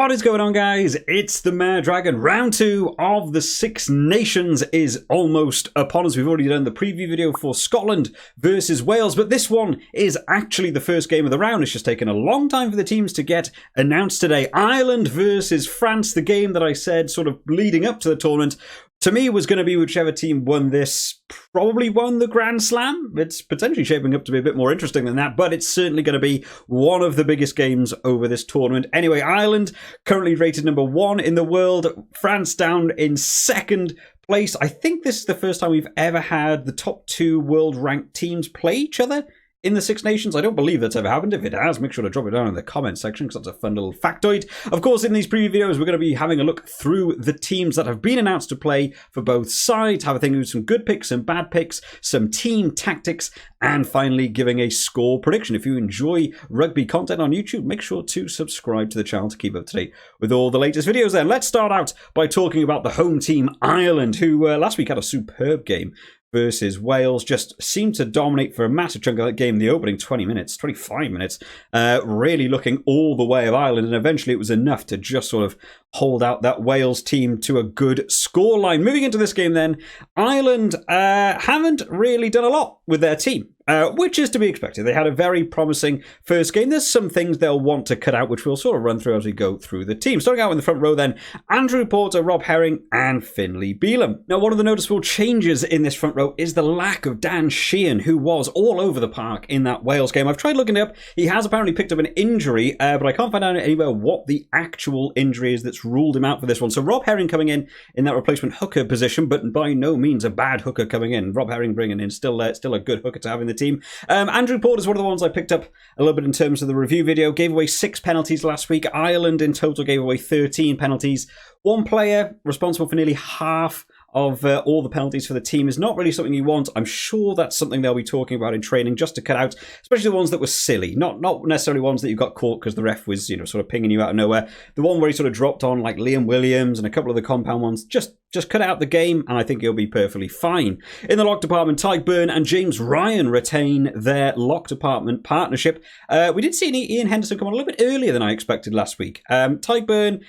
What is going on, guys? It's the Mare Dragon. Round 2 of the Six Nations is almost upon us. We've already done the preview video for Scotland versus Wales, but this one is actually the first game of the round. It's just taken a long time for the teams to get announced today. Ireland versus France, the game that I said sort of leading up to the tournament, to me, was going to be whichever team won this probably won the Grand Slam. It's potentially shaping up to be a bit more interesting than that, but it's certainly going to be one of the biggest games over this tournament. Anyway, Ireland currently rated number 1 in the world. France down in second place. I think this is the first time we've ever had the top 2 world-ranked teams play each other in the Six Nations. I don't believe that's ever happened. If it has, make sure to drop it down in the comment section because that's a fun little factoid. Of course, in these preview videos, we're going to be having a look through the teams that have been announced to play for both sides, have a think of some good picks, some bad picks, some team tactics, and finally giving a score prediction. If you enjoy rugby content on YouTube, make sure to subscribe to the channel to keep up to date with all the latest videos then. Let's start out by talking about the home team, Ireland, who last week had a superb game versus Wales, just seemed to dominate for a massive chunk of that game, the opening 20 minutes, 25 minutes, really looking all the way of Ireland, and eventually it was enough to just sort of hold out that Wales team to a good scoreline. Moving into this game then, Ireland haven't really done a lot with their team. Which is to be expected. They had a very promising first game. There's some things they'll want to cut out, which we'll sort of run through as we go through the team. Starting out in the front row then, Andrew Porter, Rob Herring, and Finlay Bealham. Now, one of the noticeable changes in this front row is the lack of Dan Sheehan, who was all over the park in that Wales game. I've tried looking it up. He has apparently picked up an injury, but I can't find out anywhere what the actual injury is that's ruled him out for this one. So Rob Herring coming in that replacement hooker position, but by no means a bad hooker coming in. Rob Herring bringing in still a good hooker to have in the team. Andrew Porter is one of the ones I picked up a little bit in terms of the review video. Gave away 6 penalties last week. Ireland in total gave away 13 penalties. One player responsible for nearly half of all the penalties for the team is not really something you want. I'm sure that's something they'll be talking about in training, just to cut out, especially the ones that were silly. Not necessarily ones that you got caught because the ref was, sort of pinging you out of nowhere. The one where he sort of dropped on, like Liam Williams and a couple of the compound ones, just cut out the game, and I think he'll be perfectly fine. In the lock department, Tyke Byrne and James Ryan retain their lock department partnership. We did see Ian Henderson come on a little bit earlier than I expected last week. Tyke Byrne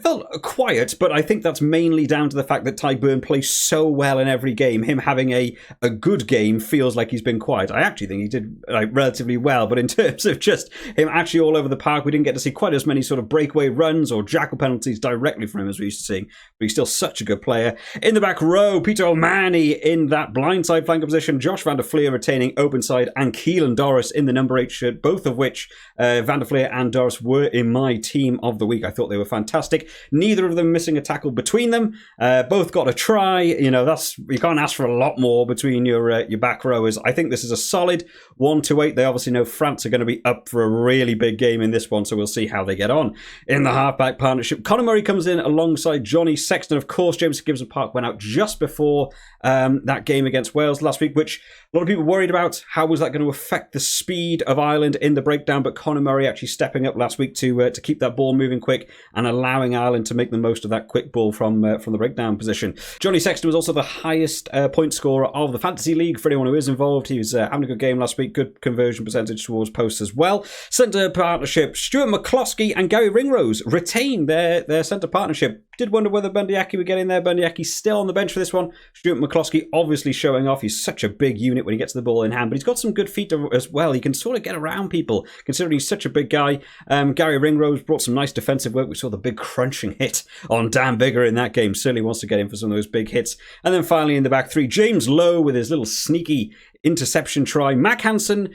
felt quiet, but I think that's mainly down to the fact that Tyke Byrne plays so well in every game. Him having a good game feels like he's been quiet. I actually think he did relatively well, but in terms of just him actually all over the park, we didn't get to see quite as many sort of breakaway runs or jackal penalties directly from him as we used to seeing, but he's still such a good player. In the back row, Peter O'Mahony in that blindside flanker position, Josh van der Fleer retaining open side, and Keelan Doris in the number 8 shirt, both of which van der Fleer and Doris were in my team of the week. I thought they were fantastic. Neither of them missing a tackle between them. Both got a try. You can't ask for a lot more between your back rowers. I think this is a solid 1-8. They obviously know France are going to be up for a really big game in this one, so we'll see how they get on. In the halfback partnership, Conor Murray comes in alongside Johnny Sexton. Of course, James Gibbs-Park went out just before that game against Wales last week, which a lot of people worried about. How was that going to affect the speed of Ireland in the breakdown? But Conor Murray actually stepping up last week to keep that ball moving quick and allowing Ireland to make the most of that quick ball from the breakdown position. Johnny Sexton was also the highest point scorer of the Fantasy League for anyone who is involved. He was having a good game last week, good conversion percentage towards posts as well. Centre partnership, Stuart McCloskey and Gary Ringrose retain their centre partnership. Did wonder whether Bundyaki would get in there. Bundyaki's still on the bench for this one. Stuart McCloskey obviously showing off. He's such a big unit when he gets the ball in hand, but he's got some good feet as well. He can sort of get around people, considering he's such a big guy. Gary Ringrose brought some nice defensive work. We saw the big crunching hit on Dan Biggar in that game. Certainly wants to get in for some of those big hits. And then finally in the back 3, James Lowe with his little sneaky interception try. Mac Hansen,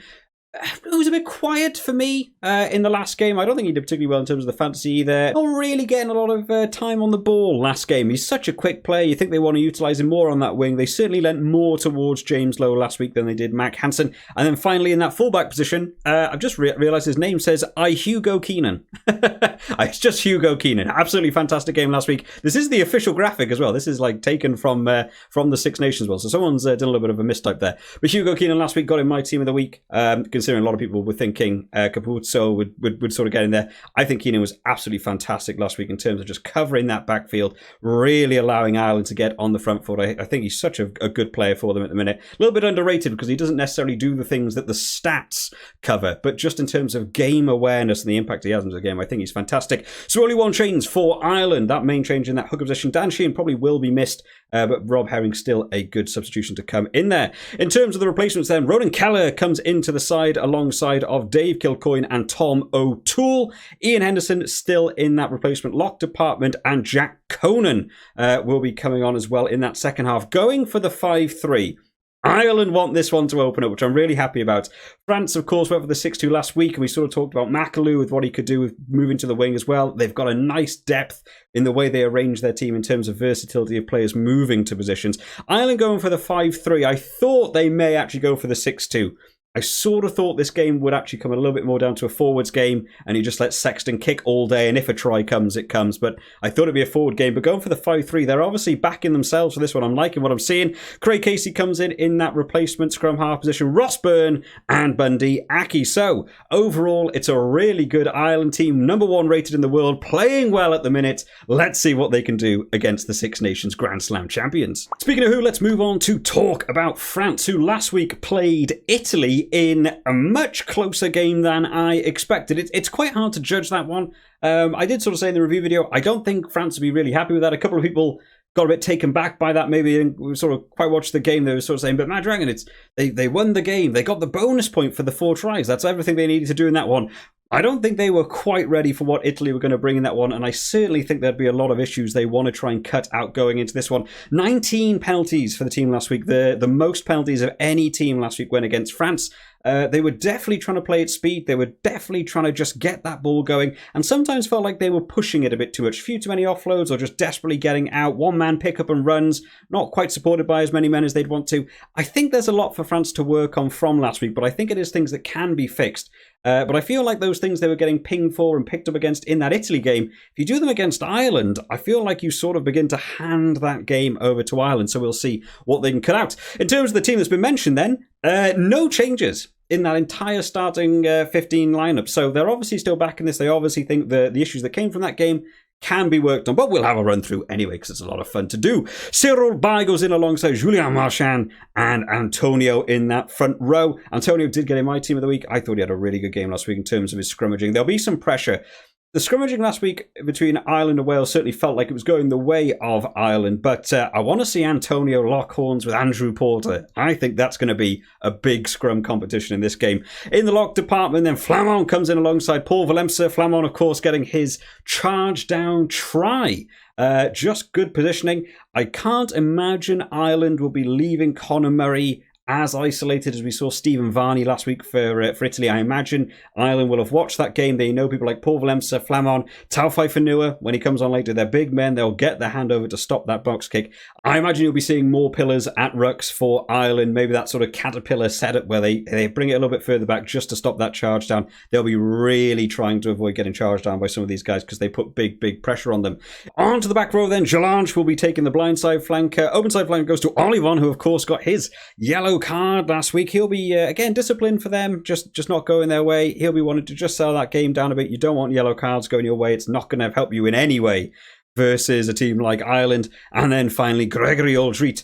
it was a bit quiet for me in the last game. I don't think he did particularly well in terms of the fantasy either. Not really getting a lot of time on the ball last game. He's such a quick player. You think they want to utilise him more on that wing. They certainly lent more towards James Lowe last week than they did Mac Hansen. And then finally in that fullback position, I've just realised his name says Hugo Keenan. It's just Hugo Keenan. Absolutely fantastic game last week. This is the official graphic as well. This is like taken from the Six Nations as well. So someone's done a little bit of a mistype there. But Hugo Keenan last week got in my team of the week. You can considering a lot of people were thinking Capuzzo would sort of get in there. I think Keenan was absolutely fantastic last week in terms of just covering that backfield, really allowing Ireland to get on the front foot. I think he's such a good player for them at the minute. A little bit underrated because he doesn't necessarily do the things that the stats cover, but just in terms of game awareness and the impact he has in the game, I think he's fantastic. So only one change for Ireland. That main change in that hooker position. Dan Sheehan probably will be missed, but Rob Herring still a good substitution to come in there. In terms of the replacements then, Ronan Keller comes into the side alongside of Dave Kilcoyne and Tom O'Toole. Ian Henderson still in that replacement lock department, and Jack Conan will be coming on as well in that second half, going for the 5-3. Ireland want this one to open up, which I'm really happy about. France, of course, went for the 6-2 last week, and we sort of talked about McAloo with what he could do with moving to the wing as well. They've got a nice depth in the way they arrange their team in terms of versatility of players moving to positions. Ireland going for the 5-3. I thought they may actually go for the 6-2. I sort of thought this game would actually come a little bit more down to a forwards game, and you just let Sexton kick all day, and if a try comes, it comes. But I thought it'd be a forward game. But going for the 5-3, they're obviously backing themselves for this one. I'm liking what I'm seeing. Craig Casey comes in that replacement scrum half position. Ross Byrne and Bundy Aki. So overall, it's a really good Ireland team, number 1 rated in the world, playing well at the minute. Let's see what they can do against the Six Nations Grand Slam champions. Speaking of who, let's move on to talk about France, who last week played Italy in a much closer game than I expected. It's quite hard to judge that one. I did sort of say in the review video, I don't think France would be really happy with that. A couple of people got a bit taken back by that, maybe, and we sort of quite watched the game. They were sort of saying, but Mad Dragon, they won the game. They got the bonus point for the 4 tries. That's everything they needed to do in that one. I don't think they were quite ready for what Italy were going to bring in that one, and I certainly think there'd be a lot of issues they want to try and cut out going into this one. 19 penalties for the team last week, the most penalties of any team last week went against France. They were definitely trying to play at speed. They were definitely trying to just get that ball going, and sometimes felt like they were pushing it a bit too much. A few too many offloads, or just desperately getting out. One man pick up and runs, not quite supported by as many men as they'd want to. I think there's a lot for France to work on from last week, but I think it is things that can be fixed. But I feel like those things they were getting pinged for and picked up against in that Italy game, if you do them against Ireland, I feel like you sort of begin to hand that game over to Ireland. So we'll see what they can cut out. In terms of the team that's been mentioned then, no changes in that entire starting 15 lineup. So they're obviously still back in this. They obviously think the issues that came from that game can be worked on, but we'll have a run through anyway because it's a lot of fun to do. Cyril Bay goes in alongside Julien Marchand and Antonio in that front row. Antonio did get in my team of the week. I thought he had a really good game last week in terms of his scrummaging. There'll be some pressure. The scrummaging last week between Ireland and Wales certainly felt like it was going the way of Ireland, but I want to see Antonio lock horns with Andrew Porter. I think that's going to be a big scrum competition in this game. In the lock department, then Flamand comes in alongside Paul Valemsa. Flamand, of course, getting his charge down try. Just good positioning. I can't imagine Ireland will be leaving Conor Murray as isolated as we saw Stephen Varney last week for Italy. I imagine Ireland will have watched that game. They know people like Paul Valemsa, Flamand, Taufai Fanua, when he comes on later, they're big men. They'll get their hand over to stop that box kick. I imagine you'll be seeing more pillars at rucks for Ireland, maybe that sort of caterpillar setup where they bring it a little bit further back just to stop that charge down. They'll be really trying to avoid getting charged down by some of these guys because they put big pressure on them. On to the back row then, Jalange will be taking the blindside flank. Open side flank goes to Olivon, who of course got his yellow card last week. He'll be again disciplined for them, just not going their way. He'll be wanting to just sell that game down a bit. You don't want yellow cards going your way. It's not going to help you in any way versus a team like Ireland. And then finally Gregory Aldrit,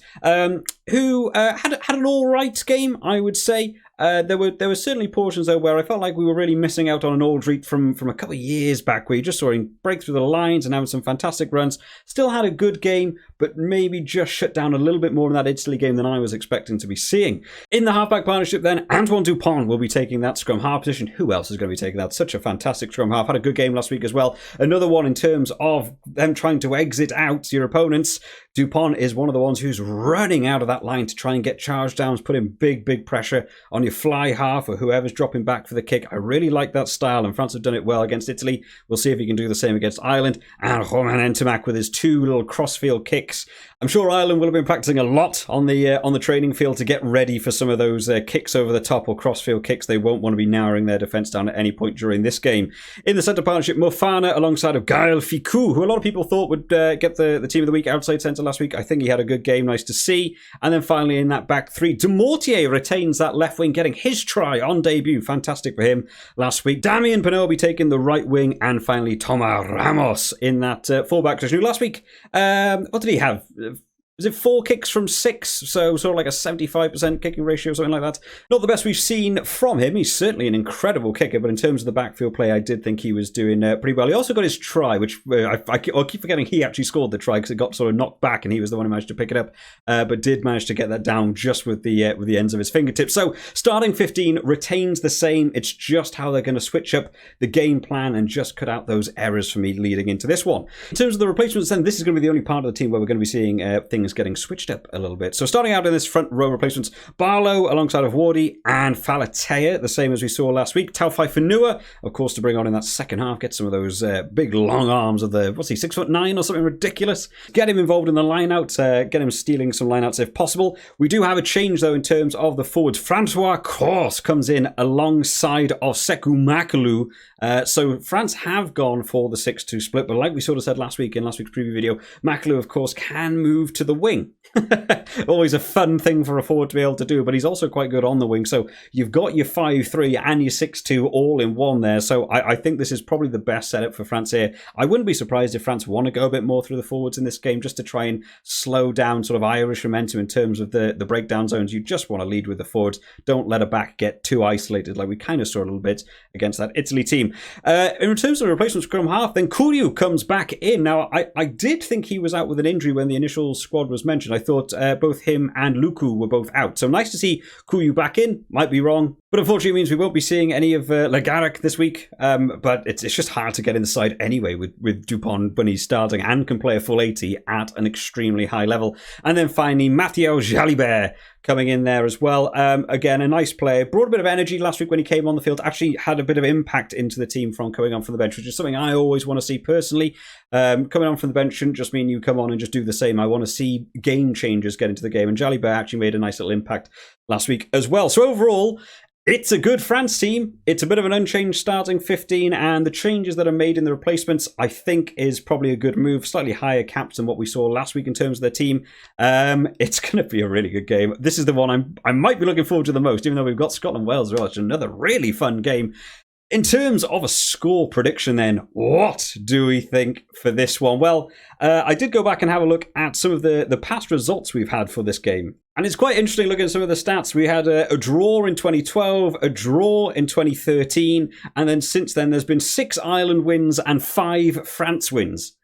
who had an all right game, I would say. There were certainly portions though where I felt like we were really missing out on an Aldrit from a couple of years back, where you just saw him break through the lines and having some fantastic runs. Still had a good game, but maybe just shut down a little bit more in that Italy game than I was expecting to be seeing. In the halfback partnership then, Antoine Dupont will be taking that scrum half position. Who else is going to be taking that? Such a fantastic scrum half. Had a good game last week as well. Another one in terms of them trying to exit out your opponents. Dupont is one of the ones who's running out of that line to try and get charge downs, putting big pressure on your fly half or whoever's dropping back for the kick. I really like that style, and France have done it well against Italy. We'll see if he can do the same against Ireland. And Romain Ntamack with his 2 little crossfield kicks. I'm sure Ireland will have been practicing a lot on the training field to get ready for some of those kicks over the top or crossfield kicks. They won't want to be narrowing their defence down at any point during this game. In the centre partnership, Mofana alongside of Gaël Ficou, who a lot of people thought would get the team of the week outside centre last week. I think he had a good game, nice to see. And then finally in that back three, Demortier retains that left wing, getting his try on debut. Fantastic for him last week. Damian Penobi taking the right wing, and finally Toma Ramos in that fullback position. Last week, what did he have? Was it 4 kicks from 6? So sort of like a 75% kicking ratio, something like that. Not the best we've seen from him. He's certainly an incredible kicker, but in terms of the backfield play, I did think he was doing pretty well. He also got his try, which I keep forgetting he actually scored the try because it got sort of knocked back, and he was the one who managed to pick it up, but did manage to get that down just with the ends of his fingertips. So starting 15 retains the same. It's just how they're going to switch up the game plan and just cut out those errors for me leading into this one. In terms of the replacements, then this is going to be the only part of the team where we're going to be seeing things getting switched up a little bit. So starting out in this front row replacements, Barlow alongside of Wardy and Falatea, the same as we saw last week. Taufai Fanua, of course, to bring on in that second half, get some of those big long arms of the, what's he, 6'9" or something ridiculous. Get him involved in the line-out, get him stealing some line-outs if possible. We do have a change, though, in terms of the forwards. Francois Kors comes in alongside of Sekou Makalu. So France have gone for the 6-2 split, but like we sort of said last week in last week's preview video, Makalu, of course, can move to the wing. Always a fun thing for a forward to be able to do, but he's also quite good on the wing. So you've got your 5-3 and your 6-2 all in one there. So I think this is probably the best setup for France here. I wouldn't be surprised if France want to go a bit more through the forwards in this game just to try and slow down sort of Irish momentum in terms of the breakdown zones. You just want to lead with the forwards. Don't let a back get too isolated like we kind of saw a little bit against that Italy team. In terms of the replacement scrum half, then Kuryu comes back in. Now, I did think he was out with an injury when the initial squad was mentioned. I thought both him and Luku were both out. So nice to see Kuryu back in. Might be wrong. But unfortunately, it means we won't be seeing any of Lagarak this week. But it's just hard to get in the side anyway with Dupont when he's starting and can play a full 80 at an extremely high level. And then finally, Mathieu Jalibert coming in there as well. Again, a nice player. Brought a bit of energy last week when he came on the field. Actually had a bit of impact into the team from coming on from the bench, which is something I always want to see personally. Coming on from the bench shouldn't just mean you come on and just do the same. I want to see game changers get into the game. And Jalibert actually made a nice little impact last week as well. So overall, it's a good France team. It's a bit of an unchanged starting 15, and the changes that are made in the replacements, I think, is probably a good move. Slightly higher caps than what we saw last week in terms of their team. It's going to be a really good game. This is the one I might be looking forward to the most, even though we've got Scotland-Wales as well. It's another really fun game. In terms of a score prediction then, what do we think for this one? Well, I did go back and have a look at some of the past results we've had for this game. And it's quite interesting looking at some of the stats. We had a draw in 2012, a draw in 2013, and then since then there's been 6 Ireland wins and 5 France wins.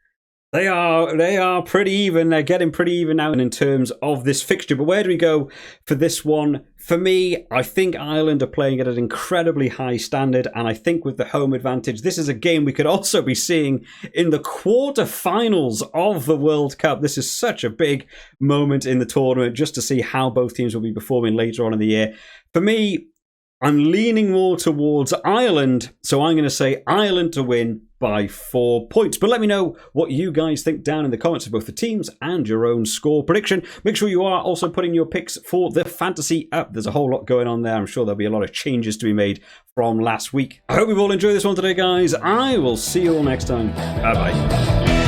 They are pretty even. They're getting pretty even now in terms of this fixture. But where do we go for this one? For me, I think Ireland are playing at an incredibly high standard, and I think with the home advantage, this is a game we could also be seeing in the quarterfinals of the World Cup. This is such a big moment in the tournament just to see how both teams will be performing later on in the year. For me, I'm leaning more towards Ireland, so I'm going to say Ireland to win by 4 points. But let me know what you guys think down in the comments of both the teams and your own score prediction. Make sure you are also putting your picks for the fantasy app. There's a whole lot going on there. I'm sure there'll be a lot of changes to be made from last week. I hope you've all enjoyed this one today, guys. I will see you all next time. Bye-bye.